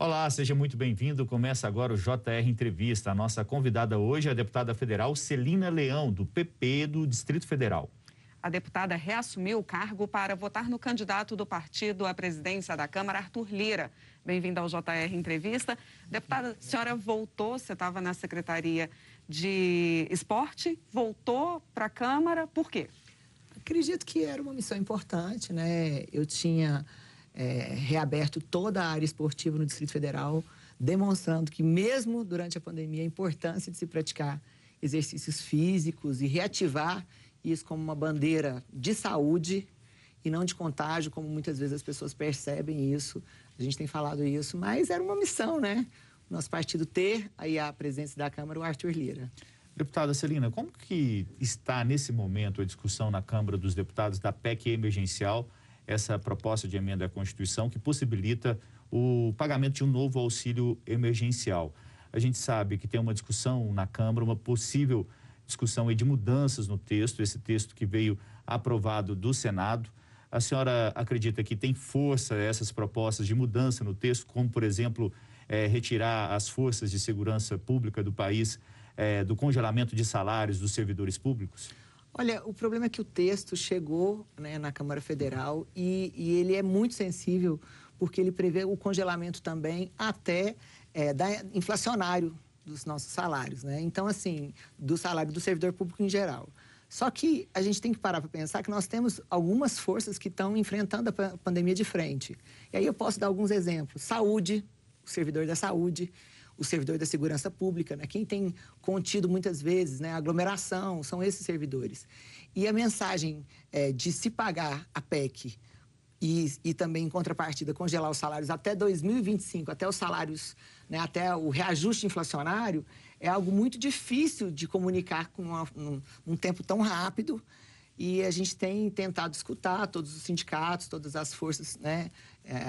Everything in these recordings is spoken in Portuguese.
Olá, seja muito bem-vindo. Começa agora o JR Entrevista. A nossa convidada hoje é a deputada federal Celina Leão, do PP do Distrito Federal. A deputada reassumiu o cargo para votar no candidato do partido à presidência da Câmara, Arthur Lira. Bem-vinda ao JR Entrevista. Deputada, a senhora voltou, você estava na Secretaria de Esporte, voltou para a Câmara, por quê? Acredito que era uma missão importante, né? Eu tinha reaberto toda a área esportiva no Distrito Federal, demonstrando que mesmo durante a pandemia a importância de se praticar exercícios físicos e reativar isso como uma bandeira de saúde e não de contágio, como muitas vezes as pessoas percebem isso. A gente tem falado isso, mas era uma missão, né? Nosso partido ter aí a presença da Câmara, o Arthur Lira. Deputada Celina, como que está nesse momento a discussão na Câmara dos Deputados da PEC emergencial, essa proposta de emenda à Constituição que possibilita o pagamento de um novo auxílio emergencial? A gente sabe que tem uma discussão na Câmara, uma possível discussão aí de mudanças no texto, esse texto que veio aprovado do Senado. A senhora acredita que tem força essas propostas de mudança no texto, como, por exemplo, retirar as forças de segurança pública do país do congelamento de salários dos servidores públicos? Olha, o problema é que o texto chegou, né, na Câmara Federal e ele é muito sensível porque ele prevê o congelamento também até inflacionário dos nossos salários, né? Então, assim, do salário do servidor público em geral. Só que a gente tem que parar para pensar que nós temos algumas forças que estão enfrentando a pandemia de frente. E aí eu posso dar alguns exemplos. Saúde, o servidor da saúde, o servidor da segurança pública, né? Quem tem contido muitas vezes, né, a aglomeração, são esses servidores. E a mensagem de se pagar a PEC e também, em contrapartida, congelar os salários até 2025, até os salários, né, até o reajuste inflacionário, é algo muito difícil de comunicar num tempo tão rápido. E a gente tem tentado escutar todos os sindicatos, todas as forças, né,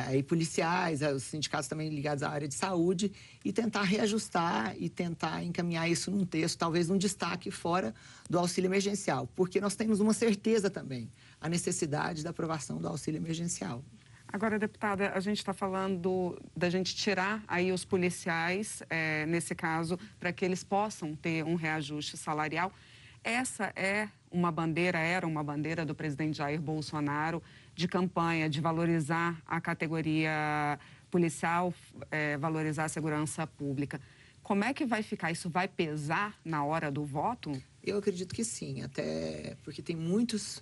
aí policiais, os sindicatos também ligados à área de saúde, e tentar reajustar e tentar encaminhar isso num texto, talvez num destaque fora do auxílio emergencial, porque nós temos uma certeza também, a necessidade da aprovação do auxílio emergencial. Agora, deputada, a gente está falando da gente tirar aí os policiais, nesse caso, para que eles possam ter um reajuste salarial. Essa era uma bandeira do presidente Jair Bolsonaro de campanha, de valorizar a categoria policial, valorizar a segurança pública. Como é que vai ficar? Isso vai pesar na hora do voto? Eu acredito que sim, até porque tem muitos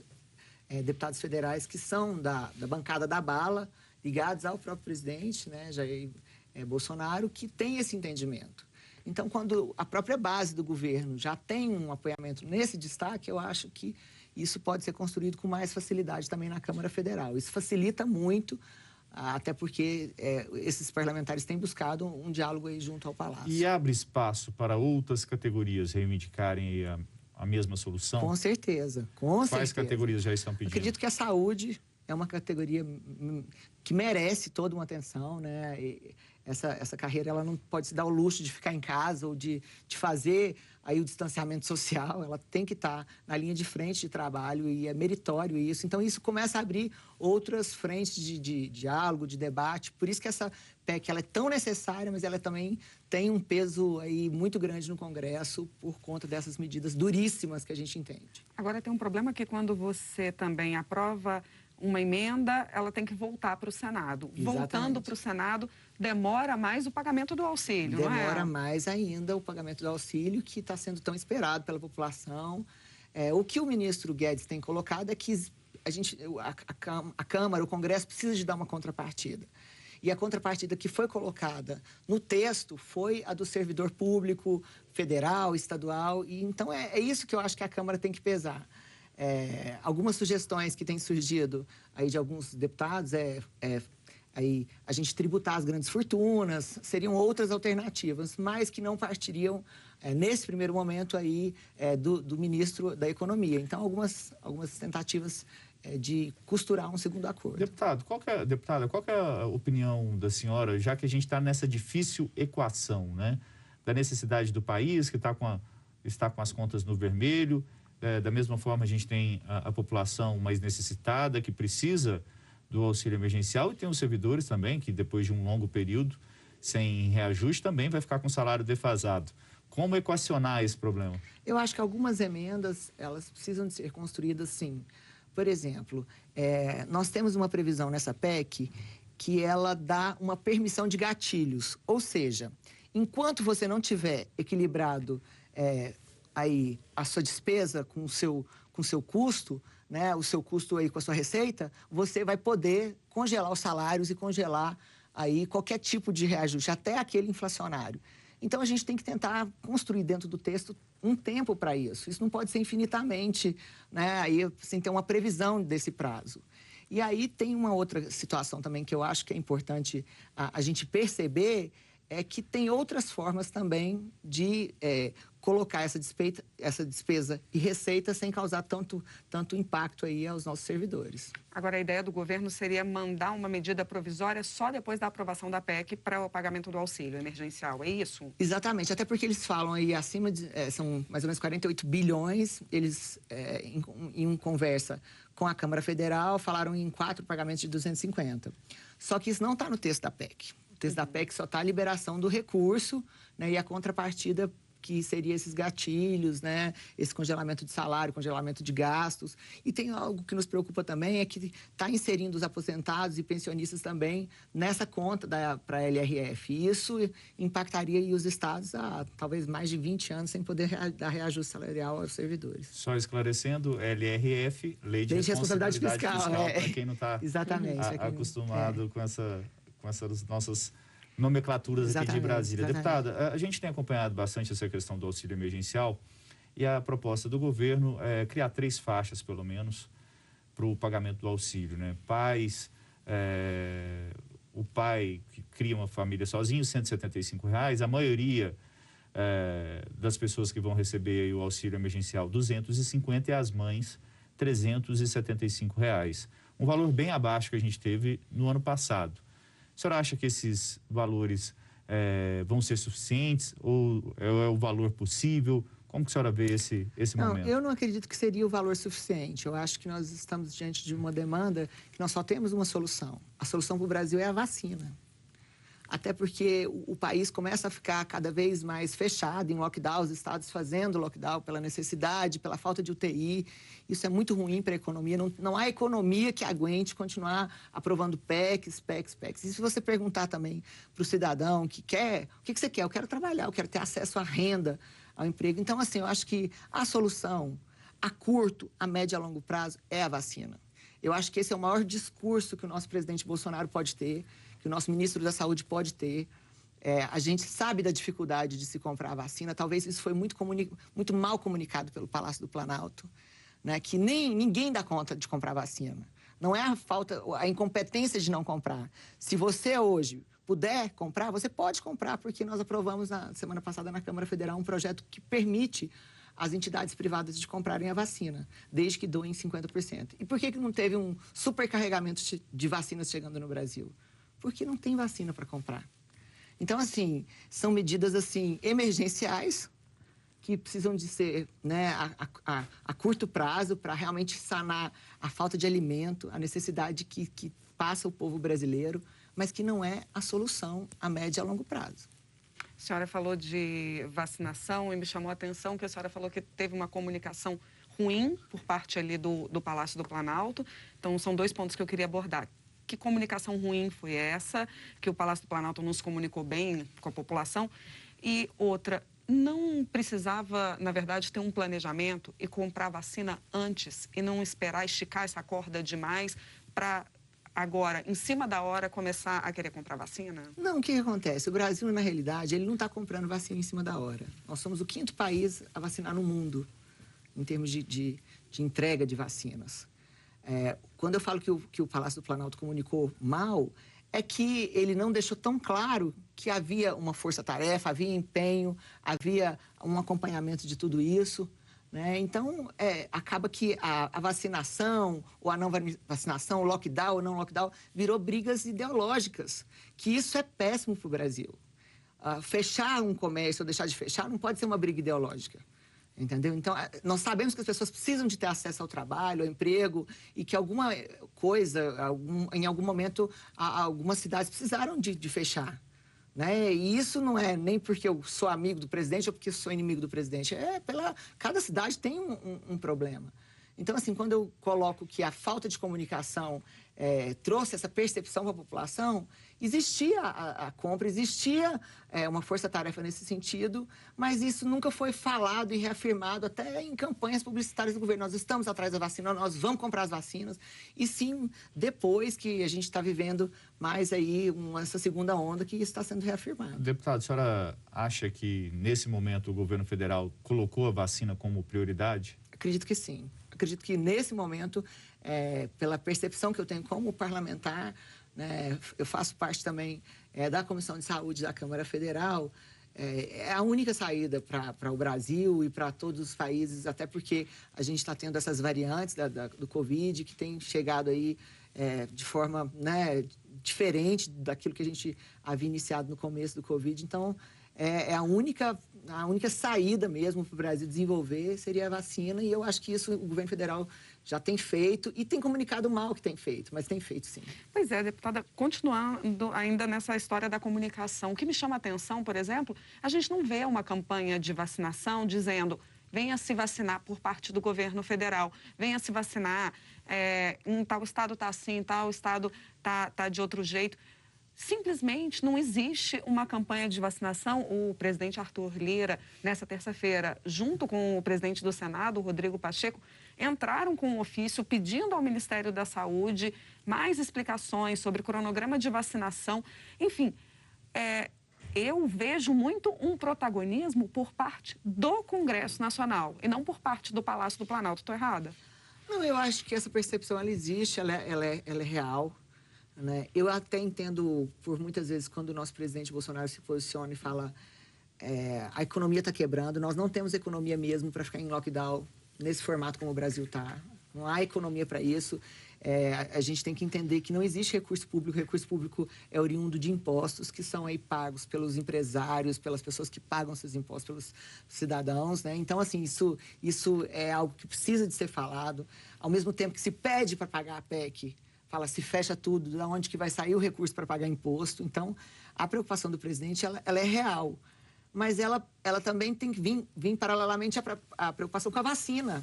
deputados federais que são da bancada da bala, ligados ao próprio presidente, né, Jair Bolsonaro, que tem esse entendimento. Então, quando a própria base do governo já tem um apoiamento nesse destaque, eu acho que isso pode ser construído com mais facilidade também na Câmara Federal. Isso facilita muito, até porque esses parlamentares têm buscado um diálogo aí junto ao Palácio. E abre espaço para outras categorias reivindicarem a mesma solução? Com certeza, com certeza. Quais categorias já estão pedindo? Acredito que a saúde é uma categoria que merece toda uma atenção, né? E essa carreira, ela não pode se dar o luxo de ficar em casa ou de fazer aí o distanciamento social. Ela tem que estar na linha de frente de trabalho e é meritório isso. Então, isso começa a abrir outras frentes de diálogo, de debate. Por isso que essa PEC, ela é tão necessária, mas ela também tem um peso aí muito grande no Congresso por conta dessas medidas duríssimas que a gente entende. Agora, tem um problema que quando você também aprova uma emenda, ela tem que voltar para o Senado. Exatamente. Voltando para o Senado, demora mais o pagamento do auxílio, não é? Demora mais ainda o pagamento do auxílio, que está sendo tão esperado pela população. O que o ministro Guedes tem colocado é que a Câmara, o Congresso, precisa de dar uma contrapartida. E a contrapartida que foi colocada no texto foi a do servidor público, federal, estadual. E então é isso que eu acho que a Câmara tem que pesar. Algumas sugestões que têm surgido aí de alguns deputados aí a gente tributar as grandes fortunas, seriam outras alternativas, mas que não partiriam nesse primeiro momento aí do ministro da Economia. Então, algumas tentativas de costurar um segundo acordo. Deputada, qual que é a opinião da senhora, já que a gente está nessa difícil equação, né, da necessidade do país, que está com as contas no vermelho, da mesma forma a gente tem a população mais necessitada, que precisa do auxílio emergencial, e tem os servidores também, que depois de um longo período sem reajuste também vai ficar com salário defasado. Como equacionar esse problema? Eu acho que algumas emendas, elas precisam de ser construídas sim. Por exemplo, nós temos uma previsão nessa PEC que ela dá uma permissão de gatilhos. Ou seja, enquanto você não tiver equilibrado aí a sua despesa com o seu custo, né, o seu custo aí com a sua receita, você vai poder congelar os salários e congelar aí qualquer tipo de reajuste, até aquele inflacionário. Então, a gente tem que tentar construir dentro do texto um tempo para isso. Isso não pode ser infinitamente, né, aí, sem ter uma previsão desse prazo. E aí tem uma outra situação também que eu acho que é importante a gente perceber, é que tem outras formas também de colocar essa despesa e receita sem causar tanto impacto aí aos nossos servidores. Agora, a ideia do governo seria mandar uma medida provisória só depois da aprovação da PEC para o pagamento do auxílio emergencial, é isso? Exatamente, até porque eles falam aí acima de, são mais ou menos 48 bilhões, eles em conversa com a Câmara Federal falaram em 4 pagamentos de 250. Só que isso não está no texto da PEC. O texto da PEC só está a liberação do recurso, né, e a contrapartida que seria esses gatilhos, né, esse congelamento de salário, congelamento de gastos. E tem algo que nos preocupa também, é que está inserindo os aposentados e pensionistas também nessa conta para a LRF. E isso impactaria aí os estados há talvez mais de 20 anos sem poder dar reajuste salarial aos servidores. Só esclarecendo, LRF, Lei de Responsabilidade Fiscal para quem não está acostumado com essas nossas nomenclaturas aqui de Brasília. Deputada, a gente tem acompanhado bastante essa questão do auxílio emergencial e a proposta do governo é criar 3 faixas, pelo menos, para o pagamento do auxílio, né? Pais, o pai que cria uma família sozinho, R$ 175, a maioria das pessoas que vão receber aí o auxílio emergencial, R$ 250, e as mães, R$ 375. Um valor bem abaixo que a gente teve no ano passado. A senhora acha que esses valores vão ser suficientes ou é o valor possível? Como que a senhora vê esse momento? Eu não acredito que seria o valor suficiente. Eu acho que nós estamos diante de uma demanda que nós só temos uma solução. A solução para o Brasil é a vacina. Até porque o país começa a ficar cada vez mais fechado em lockdown, os estados fazendo lockdown pela necessidade, pela falta de UTI. Isso é muito ruim para a economia. Não há economia que aguente continuar aprovando PECs. E se você perguntar também para o cidadão que quer, o que você quer? Eu quero trabalhar, eu quero ter acesso à renda, ao emprego. Então, assim, eu acho que a solução a curto, a médio e a longo prazo é a vacina. Eu acho que esse é o maior discurso que o nosso presidente Bolsonaro pode ter, que o nosso ministro da Saúde pode ter. A gente sabe da dificuldade de se comprar a vacina. Talvez isso foi muito mal comunicado pelo Palácio do Planalto, né? Que ninguém dá conta de comprar vacina. Não é a incompetência de não comprar. Se você hoje puder comprar, você pode comprar, porque nós aprovamos na semana passada na Câmara Federal um projeto que permite as entidades privadas de comprarem a vacina, desde que doem 50%. E por que não teve um supercarregamento de vacinas chegando no Brasil? Porque não tem vacina para comprar. Então, assim, são medidas assim emergenciais que precisam de ser, né, a curto prazo para realmente sanar a falta de alimento, a necessidade que passa o povo brasileiro, mas que não é a solução a médio e a longo prazo. A senhora falou de vacinação e me chamou a atenção que a senhora falou que teve uma comunicação ruim por parte ali do Palácio do Planalto. Então, são 2 pontos que eu queria abordar. Que comunicação ruim foi essa, que o Palácio do Planalto não se comunicou bem com a população? E outra, não precisava, na verdade, ter um planejamento e comprar vacina antes e não esperar esticar essa corda demais para agora, em cima da hora, começar a querer comprar vacina? Não, o que acontece? O Brasil, na realidade, ele não está comprando vacina em cima da hora. Nós somos o 5º país a vacinar no mundo, em termos de entrega de vacinas. Quando eu falo que o Palácio do Planalto comunicou mal, é que ele não deixou tão claro que havia uma força-tarefa, havia empenho, havia um acompanhamento de tudo isso, né? Então, acaba que a vacinação ou a não vacinação, o lockdown ou não lockdown, virou brigas ideológicas, que isso é péssimo para o Brasil. Fechar um comércio ou deixar de fechar não pode ser uma briga ideológica. Entendeu? Então, nós sabemos que as pessoas precisam de ter acesso ao trabalho, ao emprego, e que alguma coisa, em algum momento, algumas cidades precisaram de fechar. Né? E isso não é nem porque eu sou amigo do presidente ou porque eu sou inimigo do presidente. Cada cidade tem um problema. Então, assim, quando eu coloco que a falta de comunicação trouxe essa percepção para a população, existia a compra, existia uma força-tarefa nesse sentido, mas isso nunca foi falado e reafirmado até em campanhas publicitárias do governo. Nós estamos atrás da vacina, nós vamos comprar as vacinas, e sim, depois que a gente está vivendo mais aí essa segunda onda que está sendo reafirmado. Deputado, a senhora acha que nesse momento o governo federal colocou a vacina como prioridade? Acredito que sim. Acredito que nesse momento, pela percepção que eu tenho como parlamentar, né, eu faço parte também da Comissão de Saúde da Câmara Federal, é a única saída para o Brasil e para todos os países, até porque a gente está tendo essas variantes do Covid que tem chegado aí de forma, né, diferente daquilo que a gente havia iniciado no começo do Covid. Então, a única saída mesmo para o Brasil desenvolver seria a vacina, e eu acho que isso o governo federal já tem feito e tem comunicado mal que tem feito, mas tem feito sim. Pois é, deputada, continuando ainda nessa história da comunicação, o que me chama a atenção, por exemplo, a gente não vê uma campanha de vacinação dizendo: venha se vacinar por parte do governo federal, venha se vacinar, em tal estado está assim, em tal estado tá de outro jeito. Simplesmente não existe uma campanha de vacinação. O presidente Arthur Lira, nessa terça-feira, junto com o presidente do Senado, Rodrigo Pacheco, entraram com um ofício pedindo ao Ministério da Saúde mais explicações sobre o cronograma de vacinação. Enfim, eu vejo muito um protagonismo por parte do Congresso Nacional e não por parte do Palácio do Planalto. Estou errada? Não, eu acho que essa percepção ela existe, ela é real. Né? Eu até entendo, por muitas vezes, quando o nosso presidente Bolsonaro se posiciona e fala a economia está quebrando, nós não temos economia mesmo para ficar em lockdown nesse formato como o Brasil está. Não há economia para isso. A gente tem que entender que não existe recurso público. O recurso público é oriundo de impostos que são aí pagos pelos empresários, pelas pessoas que pagam esses impostos, pelos cidadãos. Né? Então, assim, isso é algo que precisa de ser falado. Ao mesmo tempo que se pede para pagar a PEC, fala, se fecha tudo, de onde que vai sair o recurso para pagar imposto. Então, a preocupação do presidente, ela é real. Mas ela também tem que vir paralelamente à preocupação com a vacina.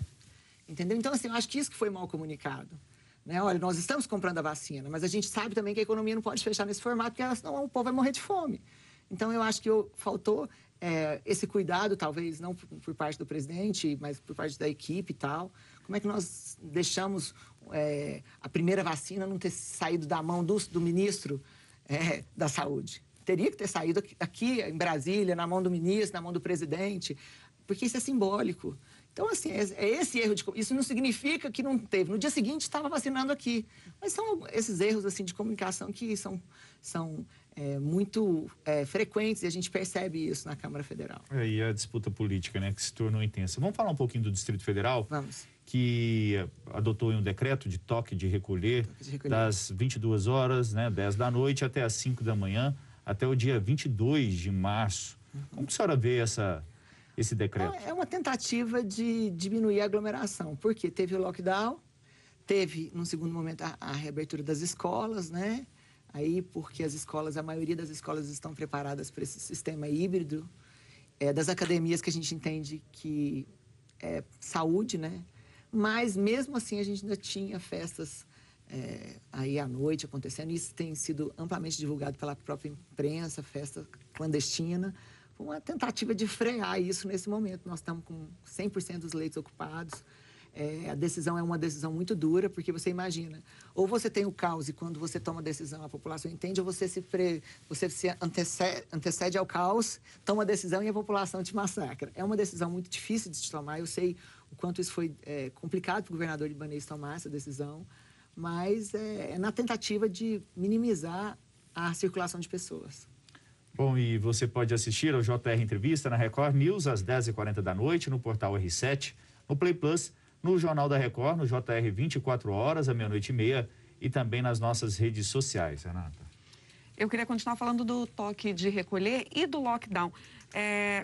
Entendeu? Então, assim, eu acho que isso que foi mal comunicado. Né? Olha, nós estamos comprando a vacina, mas a gente sabe também que a economia não pode fechar nesse formato, porque senão o povo vai morrer de fome. Então, eu acho que faltou esse cuidado, talvez, não por parte do presidente, mas por parte da equipe e tal. Como é que nós deixamos a primeira vacina não ter saído da mão do ministro da Saúde? Teria que ter saído aqui em Brasília, na mão do ministro, na mão do presidente, porque isso é simbólico. Então, assim, esse erro isso não significa que não teve. No dia seguinte, estava vacinando aqui. Mas são esses erros assim, de comunicação que são muito frequentes, e a gente percebe isso na Câmara Federal. E a disputa política, né, que se tornou intensa. Vamos falar um pouquinho do Distrito Federal? Vamos. Que adotou um decreto de toque de recolher das 22 horas, né, 10 da noite, até as 5 da manhã, até o dia 22 de março. Como que a senhora vê esse decreto? É uma tentativa de diminuir a aglomeração, porque teve o lockdown, teve, num segundo momento, a reabertura das escolas, né? Aí, porque a maioria das escolas estão preparadas para esse sistema híbrido, das academias que a gente entende que é saúde, né? Mas, mesmo assim, a gente ainda tinha festas aí à noite acontecendo. Isso tem sido amplamente divulgado pela própria imprensa, festa clandestina. Foi uma tentativa de frear isso nesse momento. Nós estamos com 100% dos leitos ocupados. A decisão é uma decisão muito dura, porque você imagina, ou você tem o caos e quando você toma a decisão a população entende, ou você se antecede ao caos, toma a decisão e a população te massacra. É uma decisão muito difícil de se tomar. Eu sei o quanto isso foi complicado para o governador Ibanez tomar essa decisão, mas na tentativa de minimizar a circulação de pessoas. Bom, e você pode assistir ao JR Entrevista na Record News às 10h40 da noite, no portal R7, no Play Plus, no Jornal da Record, no JR 24 horas, à meia-noite e meia, e também nas nossas redes sociais, Renata. Eu queria continuar falando do toque de recolher e do lockdown.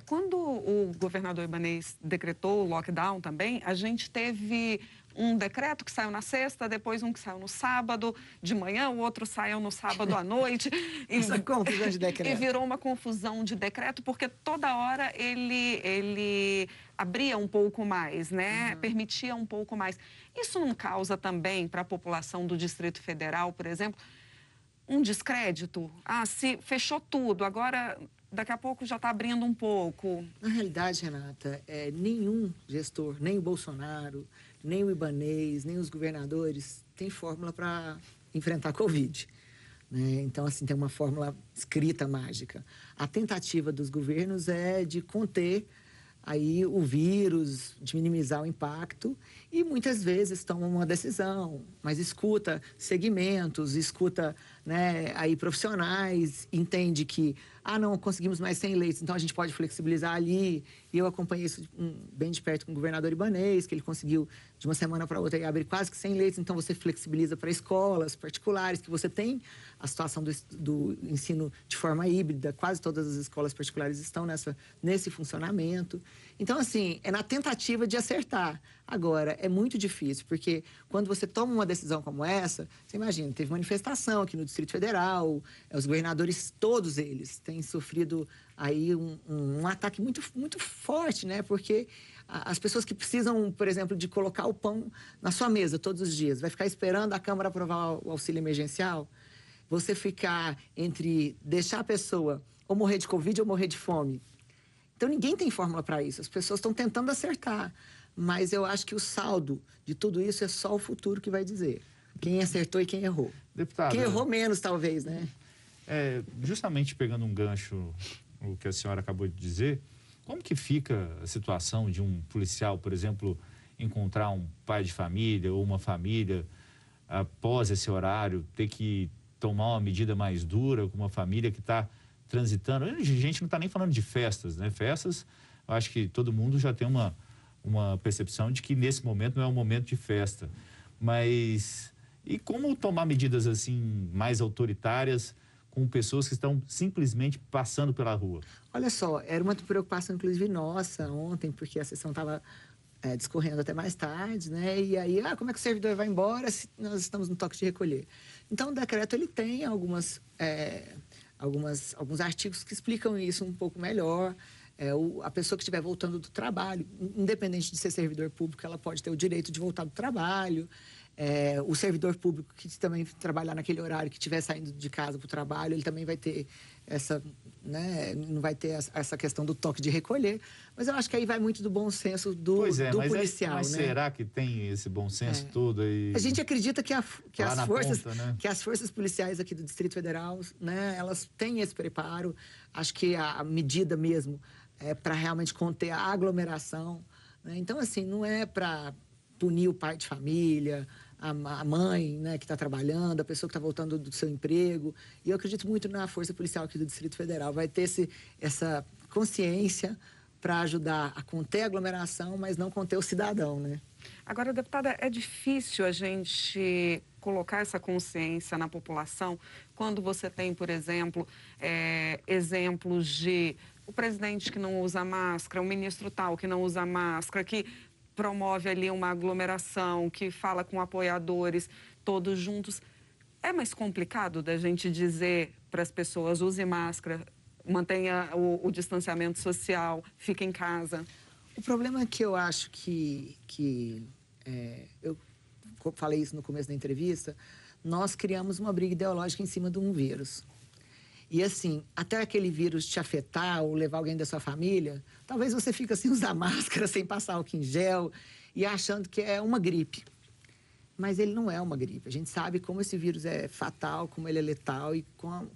Quando o governador Ibanez decretou o lockdown também, a gente teve um decreto que saiu na sexta, depois um que saiu no sábado de manhã, o outro saiu no sábado à noite. Essa confusão de decreto. E virou uma confusão de decreto, porque toda hora ele abria um pouco mais, né? Permitia um pouco mais. Isso não causa também para a população do Distrito Federal, por exemplo, um descrédito? Ah, se fechou tudo, agora daqui a pouco já está abrindo um pouco. Na realidade, Renata, nenhum gestor, nem o Bolsonaro, nem o Ibanez, nem os governadores tem fórmula para enfrentar a Covid. Né? Então, assim, tem uma fórmula escrita mágica. A tentativa dos governos é de conter aí o vírus, de minimizar o impacto, e muitas vezes tomam uma decisão, mas escuta segmentos, escuta, né, aí profissionais, entende que, não conseguimos mais 100 leitos, então a gente pode flexibilizar ali. E eu acompanhei isso bem de perto com o governador Ibanez, que ele conseguiu, de uma semana para outra, abrir quase que 100 leitos, então você flexibiliza para escolas particulares, que você tem a situação do ensino de forma híbrida, quase todas as escolas particulares estão nesse funcionamento. Então, assim, é na tentativa de acertar. Agora, é muito difícil, porque quando você toma uma decisão como essa, você imagina, teve manifestação aqui no Distrito Federal, os governadores, todos eles, têm sofrido aí um ataque muito, muito forte, né? Porque as pessoas que precisam, por exemplo, de colocar o pão na sua mesa todos os dias, vai ficar esperando a Câmara aprovar o auxílio emergencial? Você ficar entre deixar a pessoa ou morrer de Covid ou morrer de fome? Então, ninguém tem fórmula para isso. As pessoas estão tentando acertar. Mas eu acho que o saldo de tudo isso é só o futuro que vai dizer. Quem acertou e quem errou. Deputada, quem errou menos, talvez, né? Justamente pegando um gancho, o que a senhora acabou de dizer, como que fica a situação de um policial, por exemplo, encontrar um pai de família ou uma família após esse horário, ter que tomar uma medida mais dura com uma família que está transitando? A gente não está nem falando de festas, né? Festas, eu acho que todo mundo já tem uma percepção de que nesse momento não é um momento de festa. Mas e como tomar medidas assim mais autoritárias com pessoas que estão simplesmente passando pela rua? Olha só, era uma preocupação inclusive nossa ontem, porque a sessão estava discorrendo até mais tarde, né? E aí, como é que o servidor vai embora se nós estamos no toque de recolher? Então, o decreto ele tem alguns artigos que explicam isso um pouco melhor. A pessoa que estiver voltando do trabalho, independente de ser servidor público, ela pode ter o direito de voltar do trabalho. O servidor público que também trabalhar naquele horário, que estiver saindo de casa para o trabalho, ele também vai ter não vai ter essa questão do toque de recolher. Mas eu acho que aí vai muito do bom senso do policial. Mas né? será que tem esse bom senso todo aí? A gente acredita que as forças policiais aqui do Distrito Federal, né, elas têm esse preparo. Acho que a medida mesmo é para realmente conter a aglomeração. Né? Então, assim, não é para punir o pai de família, a mãe, né, que está trabalhando, a pessoa que está voltando do seu emprego. E eu acredito muito na força policial aqui do Distrito Federal. Vai ter essa consciência para ajudar a conter a aglomeração, mas não conter o cidadão, né? Agora, deputada, é difícil a gente colocar essa consciência na população quando você tem, por exemplo, exemplos de o presidente que não usa máscara, o ministro tal que não usa máscara, que promove ali uma aglomeração, que fala com apoiadores, todos juntos. É mais complicado da gente dizer para as pessoas, use máscara, mantenha o distanciamento social, fique em casa? O problema é que eu acho que eu falei isso no começo da entrevista, nós criamos uma briga ideológica em cima de um vírus. E assim, até aquele vírus te afetar ou levar alguém da sua família, talvez você fique sem usar máscara, sem passar álcool em gel e achando que é uma gripe. Mas ele não é uma gripe. A gente sabe como esse vírus é fatal, como ele é letal e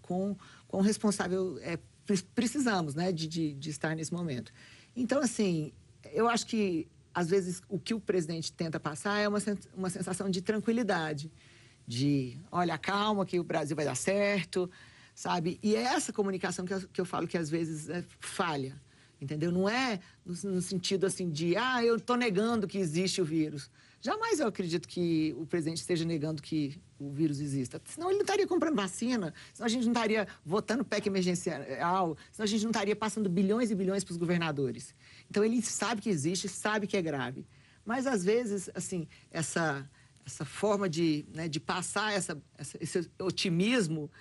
quão responsável precisamos, né, de estar nesse momento. Então, assim, eu acho que, às vezes, o que o presidente tenta passar é uma sensação de tranquilidade, de, olha, calma que o Brasil vai dar certo, sabe? E é essa comunicação que eu falo que, às vezes, falha, entendeu? Não é no sentido, assim, de, eu estou negando que existe o vírus. Jamais eu acredito que o presidente esteja negando que o vírus exista. Senão ele não estaria comprando vacina, senão a gente não estaria votando PEC emergencial, senão a gente não estaria passando bilhões e bilhões para os governadores. Então, ele sabe que existe, sabe que é grave. Mas, às vezes, assim, essa forma de passar esse otimismo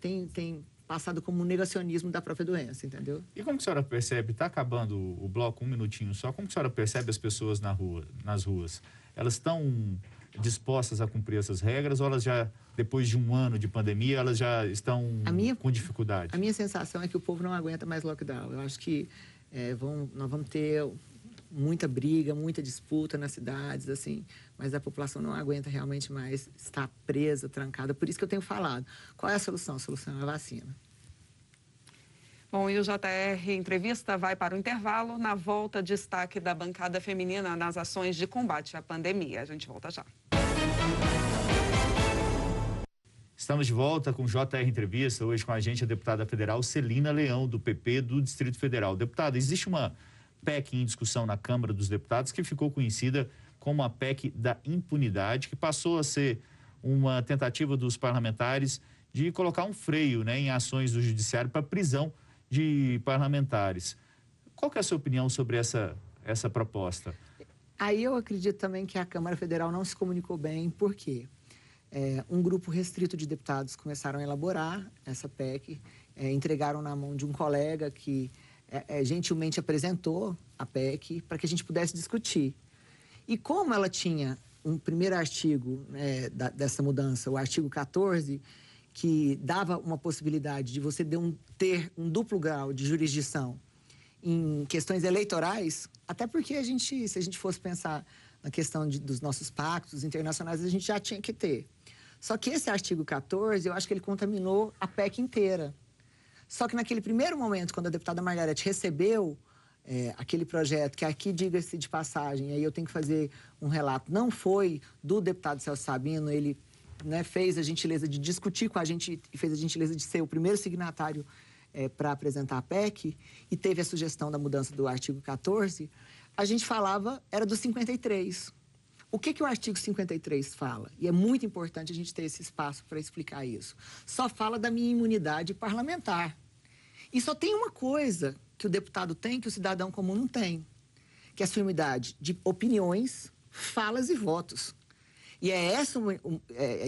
tem passado como um negacionismo da própria doença, entendeu? E como que a senhora percebe, está acabando o bloco, um minutinho só, como que a senhora percebe as pessoas nas ruas? Elas estão dispostas a cumprir essas regras ou elas já, depois de um ano de pandemia, elas já estão com dificuldade? A minha sensação é que o povo não aguenta mais lockdown. Eu acho que nós vamos ter muita briga, muita disputa nas cidades, assim, mas a população não aguenta realmente mais estar presa, trancada. Por isso que eu tenho falado. Qual é a solução? A solução é a vacina. Bom, e o JR Entrevista vai para o intervalo. Na volta, destaque da bancada feminina nas ações de combate à pandemia. A gente volta já. Estamos de volta com o JR Entrevista. Hoje com a gente a deputada federal Celina Leão, do PP do Distrito Federal. Deputada, existe uma PEC em discussão na Câmara dos Deputados que ficou conhecida como a PEC da impunidade, que passou a ser uma tentativa dos parlamentares de colocar um freio, em ações do judiciário para prisão de parlamentares. Qual que é a sua opinião sobre essa proposta? Aí eu acredito também que a Câmara Federal não se comunicou bem, por quê? Um grupo restrito de deputados começaram a elaborar essa PEC, entregaram na mão de um colega que gentilmente apresentou a PEC para que a gente pudesse discutir. E como ela tinha um primeiro artigo dessa mudança, o artigo 14, que dava uma possibilidade de você ter um duplo grau de jurisdição em questões eleitorais, até porque se a gente fosse pensar na questão dos nossos pactos internacionais, a gente já tinha que ter. Só que esse artigo 14, eu acho que ele contaminou a PEC inteira. Só que naquele primeiro momento, quando a deputada Margarete recebeu aquele projeto, que aqui, diga-se de passagem, aí eu tenho que fazer um relato, não foi do deputado Celso Sabino, ele fez a gentileza de discutir com a gente e fez a gentileza de ser o primeiro signatário para apresentar a PEC, e teve a sugestão da mudança do artigo 14, a gente falava, era do 53. O que o artigo 53 fala? E é muito importante a gente ter esse espaço para explicar isso. Só fala da minha imunidade parlamentar. E só tem uma coisa que o deputado tem que o cidadão comum não tem, que é a sua imunidade de opiniões, falas e votos. E é essa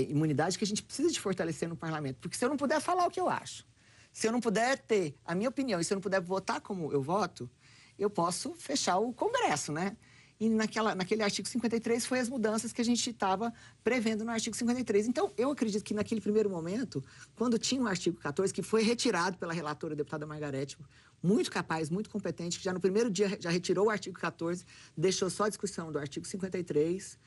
imunidade que a gente precisa de fortalecer no parlamento. Porque se eu não puder falar o que eu acho, se eu não puder ter a minha opinião e se eu não puder votar como eu voto, eu posso fechar o Congresso, né? E naquele artigo 53 foi as mudanças que a gente estava prevendo no artigo 53. Então, eu acredito que naquele primeiro momento, quando tinha o artigo 14, que foi retirado pela relatora, a deputada Margarete, muito capaz, muito competente, que já no primeiro dia já retirou o artigo 14, deixou só a discussão do artigo 53.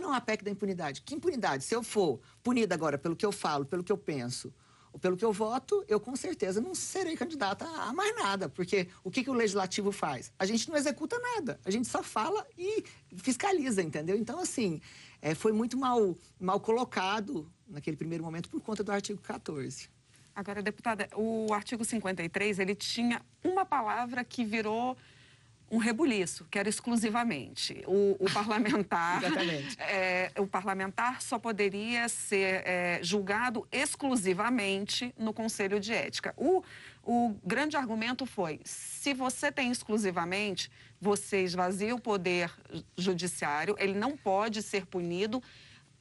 Não, a PEC da impunidade. Que impunidade? Se eu for punida agora pelo que eu falo, pelo que eu penso, ou pelo que eu voto, eu com certeza não serei candidata a mais nada. Porque o que o legislativo faz? A gente não executa nada. A gente só fala e fiscaliza, entendeu? Então, assim, foi muito mal colocado naquele primeiro momento por conta do artigo 14. Agora, deputada, o artigo 53, ele tinha uma palavra que virou um rebuliço, que era exclusivamente. O parlamentar... Exatamente. O parlamentar só poderia ser julgado exclusivamente no Conselho de Ética. O grande argumento foi, se você tem exclusivamente, você esvazia o poder judiciário, ele não pode ser punido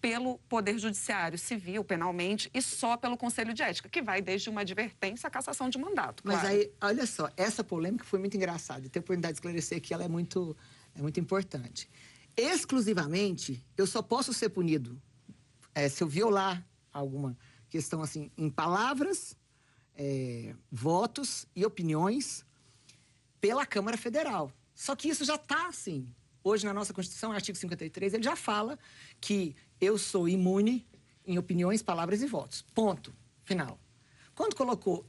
pelo Poder Judiciário, civil, penalmente, e só pelo Conselho de Ética, que vai desde uma advertência à cassação de mandato. Mas claro. aí, olha só, essa polêmica foi muito engraçada. Ter a oportunidade de esclarecer que ela é muito importante. Exclusivamente, eu só posso ser punido se eu violar alguma questão, assim, em palavras, votos e opiniões pela Câmara Federal. Só que isso já está, assim... Hoje, na nossa Constituição, artigo 53, ele já fala que eu sou imune em opiniões, palavras e votos. Ponto. Final. Quando colocou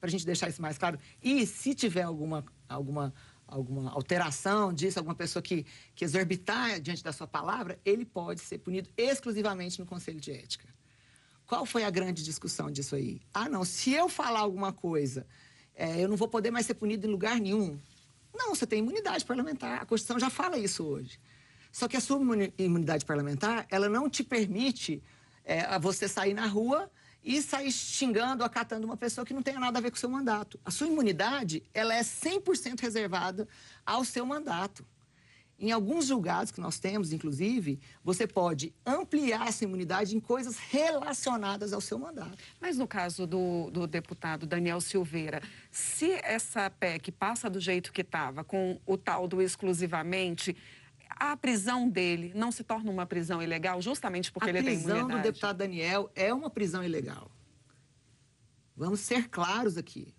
para a gente deixar isso mais claro, e se tiver alguma alteração disso, alguma pessoa que exorbitar diante da sua palavra, ele pode ser punido exclusivamente no Conselho de Ética. Qual foi a grande discussão disso aí? Não, se eu falar alguma coisa, eu não vou poder mais ser punido em lugar nenhum. Não, você tem imunidade parlamentar. A Constituição já fala isso hoje. Só que a sua imunidade parlamentar, ela não te permite você sair na rua e sair xingando, acatando uma pessoa que não tenha nada a ver com o seu mandato. A sua imunidade, ela é 100% reservada ao seu mandato. Em alguns julgados que nós temos, inclusive, você pode ampliar essa imunidade em coisas relacionadas ao seu mandato. Mas no caso do deputado Daniel Silveira, se essa PEC passa do jeito que estava, com o tal do exclusivamente, a prisão dele não se torna uma prisão ilegal justamente porque ele tem imunidade? A prisão do deputado Daniel é uma prisão ilegal. Vamos ser claros aqui.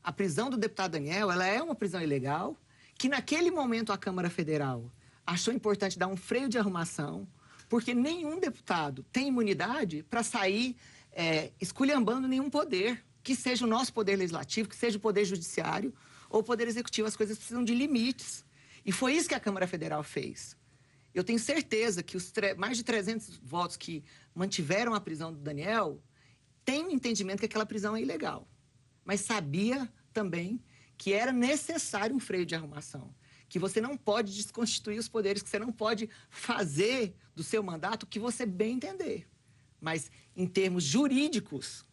A prisão do deputado Daniel, ela é uma prisão ilegal, que naquele momento a Câmara Federal achou importante dar um freio de arrumação, porque nenhum deputado tem imunidade para sair esculhambando nenhum poder, que seja o nosso poder legislativo, que seja o poder judiciário ou o poder executivo. As coisas precisam de limites. E foi isso que a Câmara Federal fez. Eu tenho certeza que os mais de 300 votos que mantiveram a prisão do Daniel têm um entendimento que aquela prisão é ilegal, mas sabia também que era necessário um freio de arrumação, que você não pode desconstituir os poderes, que você não pode fazer do seu mandato o que você bem entender. Mas, em termos jurídicos,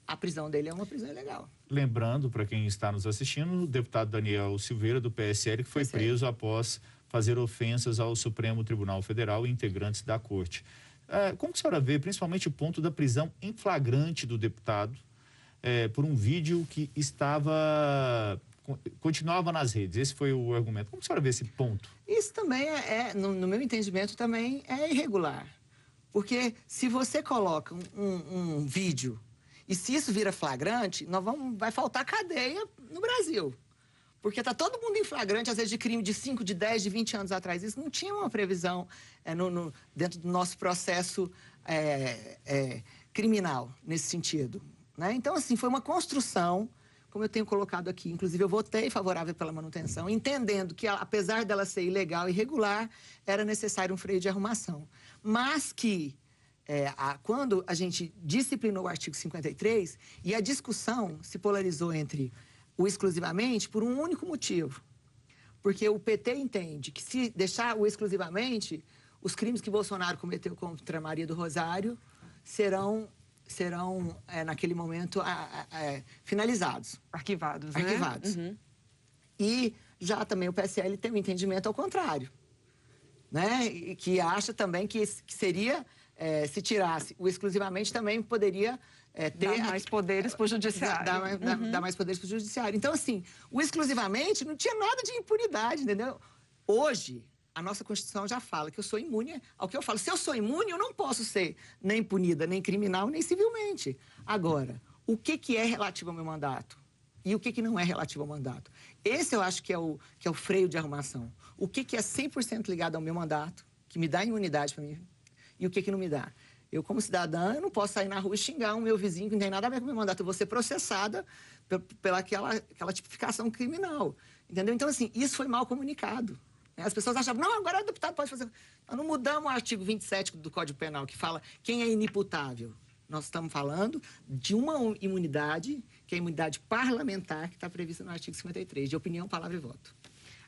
a prisão dele é uma prisão ilegal. Lembrando, para quem está nos assistindo, o deputado Daniel Silveira, do PSL, que foi preso após fazer ofensas ao Supremo Tribunal Federal e integrantes da corte. Como que a senhora vê, principalmente, o ponto da prisão em flagrante do deputado, por um vídeo que continuava nas redes? Esse foi o argumento. Como a senhora vê esse ponto? Isso também no meu entendimento, também é irregular. Porque se você coloca um vídeo e se isso vira flagrante, vai faltar cadeia no Brasil. Porque está todo mundo em flagrante, às vezes, de crime de 5, de 10, de 20 anos atrás. Isso não tinha uma previsão dentro do nosso processo criminal, nesse sentido. Né? Então, assim, foi uma construção, como eu tenho colocado aqui, inclusive eu votei favorável pela manutenção, entendendo que, apesar dela ser ilegal e irregular, era necessário um freio de arrumação. Mas que, quando a gente disciplinou o artigo 53, e a discussão se polarizou entre o exclusivamente por um único motivo. Porque o PT entende que, se deixar o exclusivamente, os crimes que Bolsonaro cometeu contra Maria do Rosário serão naquele momento, finalizados. Arquivados, né? Arquivados. Uhum. E já também o PSL tem um entendimento ao contrário, né? E que acha também que seria, se tirasse o exclusivamente, também poderia ter... Dar mais poderes para o judiciário. Dar mais poderes para o judiciário. Então, assim, o exclusivamente não tinha nada de impunidade, entendeu? Hoje, a nossa Constituição já fala que eu sou imune ao que eu falo. Se eu sou imune, eu não posso ser nem punida, nem criminal, nem civilmente. Agora, o que é relativo ao meu mandato? E o que não é relativo ao mandato? Esse eu acho que é o freio de arrumação. O que é 100% ligado ao meu mandato, que me dá imunidade para mim, e o que não me dá? Eu, como cidadã, eu não posso sair na rua e xingar o meu vizinho que não tem nada a ver com o meu mandato. Eu vou ser processada pela aquela tipificação criminal. Entendeu? Então, assim, isso foi mal comunicado. As pessoas achavam, não, agora o deputado pode fazer... Nós não mudamos o artigo 27 do Código Penal, que fala quem é inimputável. Nós estamos falando de uma imunidade, que é a imunidade parlamentar, que está prevista no artigo 53, de opinião, palavra e voto.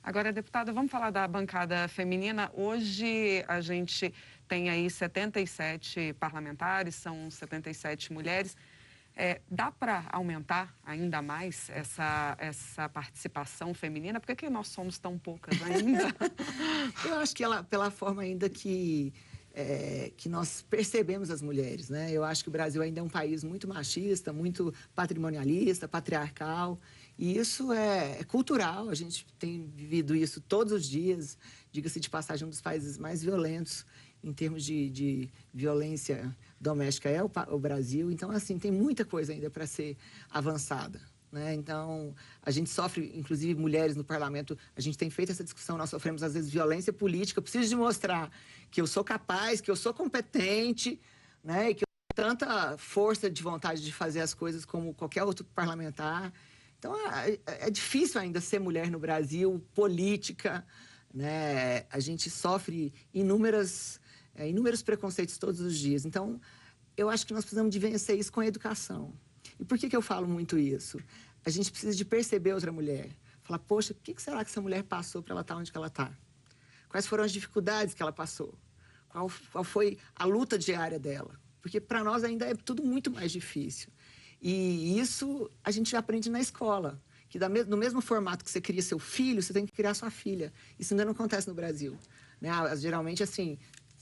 Agora, deputada, vamos falar da bancada feminina. Hoje a gente tem aí 77 parlamentares, são 77 mulheres. Dá para aumentar ainda mais essa participação feminina? Por que nós somos tão poucas ainda? Eu acho que pela forma ainda que nós percebemos as mulheres, né? Eu acho que o Brasil ainda é um país muito machista, muito patrimonialista, patriarcal. E isso é cultural, a gente tem vivido isso todos os dias. Diga-se de passagem, um dos países mais violentos em termos de violência doméstica é o Brasil. Então, assim, tem muita coisa ainda para ser avançada, né? Então, a gente sofre, inclusive, mulheres no parlamento, a gente tem feito essa discussão, nós sofremos, às vezes, violência política. Eu preciso de mostrar que eu sou capaz, que eu sou competente, né? E que eu tenho tanta força de vontade de fazer as coisas como qualquer outro parlamentar. Então, é difícil ainda ser mulher no Brasil, política, né? A gente sofre inúmeros preconceitos todos os dias. Então, eu acho que nós precisamos de vencer isso com a educação. E por que eu falo muito isso? A gente precisa de perceber outra mulher. Falar, poxa, o que será que essa mulher passou para ela estar onde que ela está? Quais foram as dificuldades que ela passou? Qual foi a luta diária dela? Porque para nós ainda é tudo muito mais difícil. E isso a gente aprende na escola, que no mesmo formato que você cria seu filho, você tem que criar sua filha. Isso ainda não acontece no Brasil. Né? Geralmente, assim,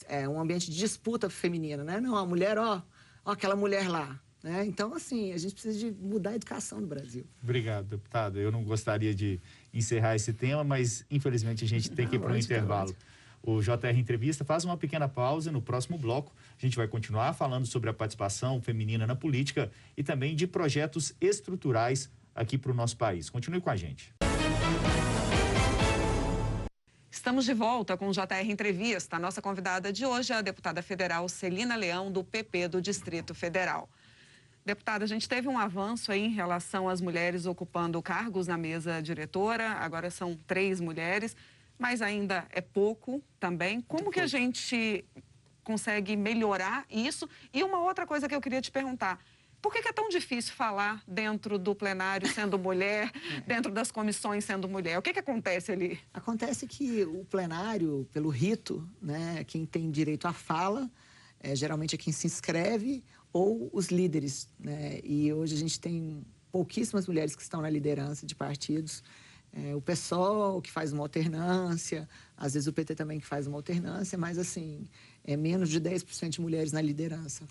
é um ambiente de disputa feminina, né? Não, a mulher, ó aquela mulher lá. Né? Então, assim, a gente precisa de mudar a educação no Brasil. Obrigado, deputada. Eu não gostaria de encerrar esse tema, mas infelizmente a gente tem que ir para um intervalo. O JR Entrevista faz uma pequena pausa. No próximo bloco, a gente vai continuar falando sobre a participação feminina na política e também de projetos estruturais aqui para o nosso país. Continue com a gente. Estamos de volta com o JR Entrevista. A nossa convidada de hoje é a deputada federal Celina Leão, do PP do Distrito Federal. Deputada, a gente teve um avanço aí em relação às mulheres ocupando cargos na mesa diretora. Agora são 3 mulheres, mas ainda é pouco também. Como que a gente consegue melhorar isso? E uma outra coisa que eu queria te perguntar. Por que é tão difícil falar dentro do plenário sendo mulher, dentro das comissões sendo mulher? O que acontece ali? Acontece que o plenário, pelo rito, né, quem tem direito à fala, geralmente é quem se inscreve ou os líderes. Né? E hoje a gente tem pouquíssimas mulheres que estão na liderança de partidos. O PSOL, que faz uma alternância, às vezes o PT também que faz uma alternância, mas assim, é menos de 10% de mulheres na liderança.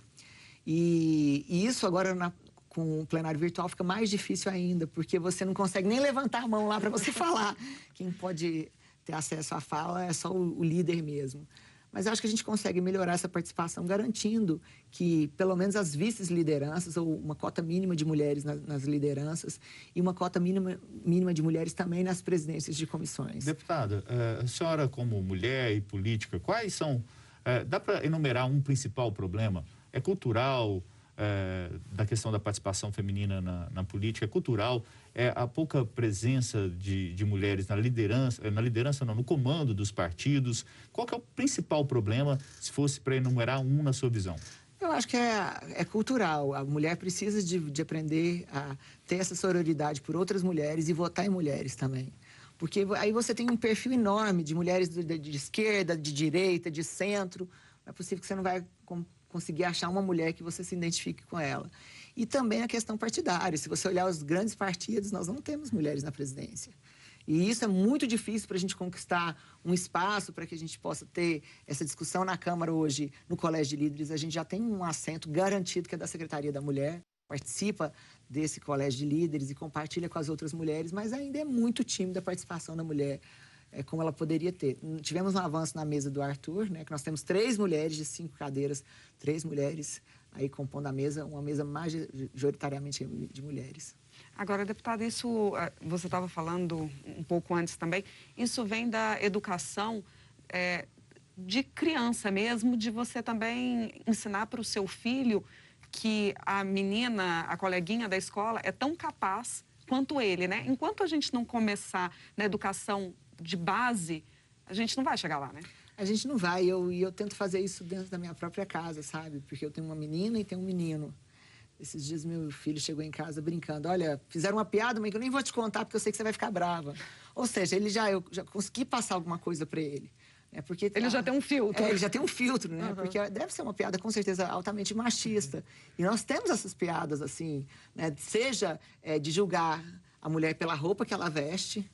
E isso agora, com o plenário virtual, fica mais difícil ainda, porque você não consegue nem levantar a mão lá para você falar. Quem pode ter acesso à fala é só o líder mesmo. Mas eu acho que a gente consegue melhorar essa participação garantindo que, pelo menos, as vice-lideranças, ou uma cota mínima de mulheres nas lideranças e uma cota mínima de mulheres também nas presidências de comissões. Deputada, a senhora como mulher e política, quais são... dá para enumerar um principal problema? É cultural, da questão da participação feminina na política, é cultural, é a pouca presença de mulheres na liderança não, no comando dos partidos. Qual que é o principal problema, se fosse para enumerar um na sua visão? Eu acho que é cultural. A mulher precisa de aprender a ter essa sororidade por outras mulheres e votar em mulheres também. Porque aí você tem um perfil enorme de mulheres de esquerda, de direita, de centro. Não é possível que você não vai conseguir achar uma mulher que você se identifique com ela. E também a questão partidária. Se você olhar os grandes partidos, nós não temos mulheres na presidência. E isso é muito difícil para a gente conquistar um espaço para que a gente possa ter essa discussão na Câmara hoje, no Colégio de Líderes. A gente já tem um assento garantido que é da Secretaria da Mulher, participa desse Colégio de Líderes e compartilha com as outras mulheres, mas ainda é muito tímida a participação da mulher, como ela poderia ter. Tivemos um avanço na mesa do Arthur, né, que nós temos 3 mulheres de 5 cadeiras, 3 mulheres aí compondo a mesa, uma mesa majoritariamente de mulheres. Agora, deputada, isso você estava falando um pouco antes também, isso vem da educação de criança mesmo, de você também ensinar para o seu filho que a menina, a coleguinha da escola é tão capaz quanto ele, né? Enquanto a gente não começar na educação de base, a gente não vai chegar lá, né? A gente não vai, e eu tento fazer isso dentro da minha própria casa, sabe? Porque eu tenho uma menina e tenho um menino. Esses dias meu filho chegou em casa brincando, olha, fizeram uma piada, mas eu nem vou te contar porque eu sei que você vai ficar brava. Ou seja, eu já consegui passar alguma coisa para ele. Porque ele já tem um filtro. Ele já tem um filtro, né? Uhum. Porque deve ser uma piada, com certeza, altamente machista. E nós temos essas piadas, assim, né? Seja de julgar a mulher pela roupa que ela veste,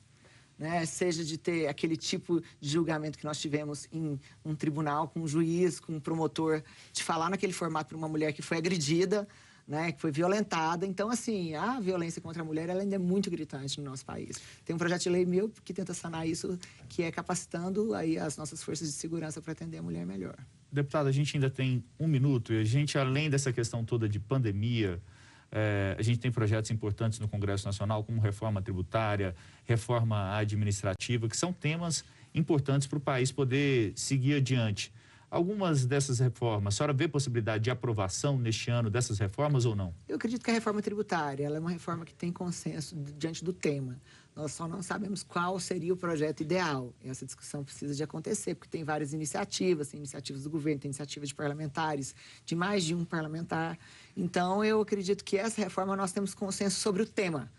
né? Seja de ter aquele tipo de julgamento que nós tivemos em um tribunal, com um juiz, com um promotor, de falar naquele formato para uma mulher que foi agredida, né, que foi violentada. Então, assim, a violência contra a mulher ela ainda é muito gritante no nosso país. Tem um projeto de lei meu que tenta sanar isso, que é capacitando aí as nossas forças de segurança para atender a mulher melhor. Deputada, a gente ainda tem 1 minuto e a gente, além dessa questão toda de pandemia, a gente tem projetos importantes no Congresso Nacional, como reforma tributária, reforma administrativa, que são temas importantes para o país poder seguir adiante. Algumas dessas reformas, a senhora vê possibilidade de aprovação neste ano dessas reformas ou não? Eu acredito que a reforma tributária ela é uma reforma que tem consenso diante do tema. Nós só não sabemos qual seria o projeto ideal. Essa discussão precisa de acontecer, porque tem várias iniciativas, tem iniciativas do governo, tem iniciativas de parlamentares, de mais de um parlamentar. Então, eu acredito que essa reforma nós temos consenso sobre o tema.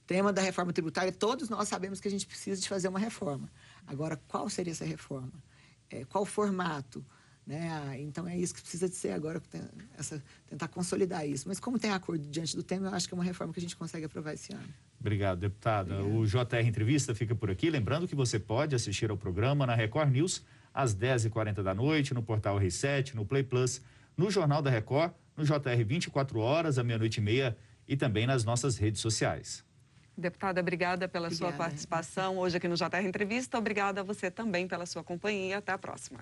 O tema da reforma tributária, todos nós sabemos que a gente precisa de fazer uma reforma. Agora, qual seria essa reforma? Qual o formato? Né? Então, é isso que precisa de ser agora, tentar consolidar isso. Mas como tem acordo diante do tema, eu acho que é uma reforma que a gente consegue aprovar esse ano. Obrigado, deputada. O JR Entrevista fica por aqui. Lembrando que você pode assistir ao programa na Record News às 10h40 da noite, no portal R7, no Play Plus, no Jornal da Record, no JR 24 horas, à meia-noite e meia e também nas nossas redes sociais. Deputada, obrigada pela sua participação hoje aqui no JR Entrevista. Obrigada a você também pela sua companhia. Até a próxima.